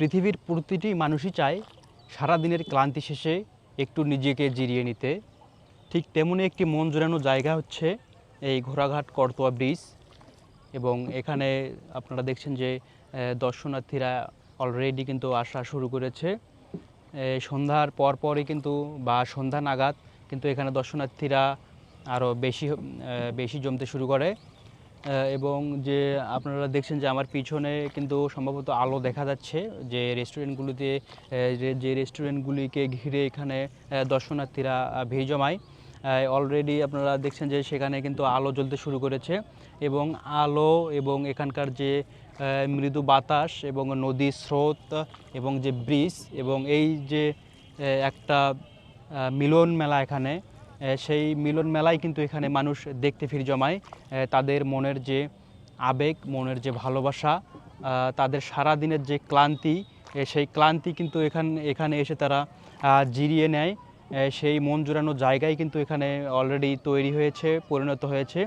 পৃথিবীর প্রতিটি মানুষই চায় সারাদিনের ক্লান্তি শেষে একটু নিজেকে জিরিয়ে নিতে। ঠিক তেমনই একটি মন জোড়ানো জায়গা হচ্ছে এই ঘোড়াঘাট করতোয়া ব্রিজ। এবং এখানে আপনারা দেখছেন যে দর্শনার্থীরা অলরেডি কিন্তু আসা শুরু করেছে। সন্ধ্যার পরপরই কিন্তু বা সন্ধ্যা নাগাদ কিন্তু এখানে দর্শনার্থীরা আরও বেশি জমতে শুরু করে। এবং যে আপনারা দেখছেন যে আমার পিছনে কিন্তু সম্ভবত আলো দেখা যাচ্ছে, যে রেস্টুরেন্টগুলিতে যে রেস্টুরেন্টগুলিকে ঘিরে এখানে দর্শনার্থীরা ভিড় জমায়। অলরেডি আপনারা দেখছেন যে সেখানে কিন্তু আলো জ্বলতে শুরু করেছে এবং আলো এবং এখানকার যে মৃদু বাতাস এবং নদীর স্রোত এবং যে ব্রিজ এবং এই যে একটা মিলন মেলা এখানে, সেই মিলন মেলায় কিন্তু এখানে মানুষ দেখতে ভিড় জমায়। তাদের মনের যে আবেগ, মনের যে ভালোবাসা, তাদের সারা দিনের যে ক্লান্তি, সেই ক্লান্তি কিন্তু এখানে এসে তারা জিরিয়ে নেয়। সেই মন জোড়ানো জায়গায় কিন্তু এখানে অলরেডি তৈরি হয়েছে, পরিণত হয়েছে।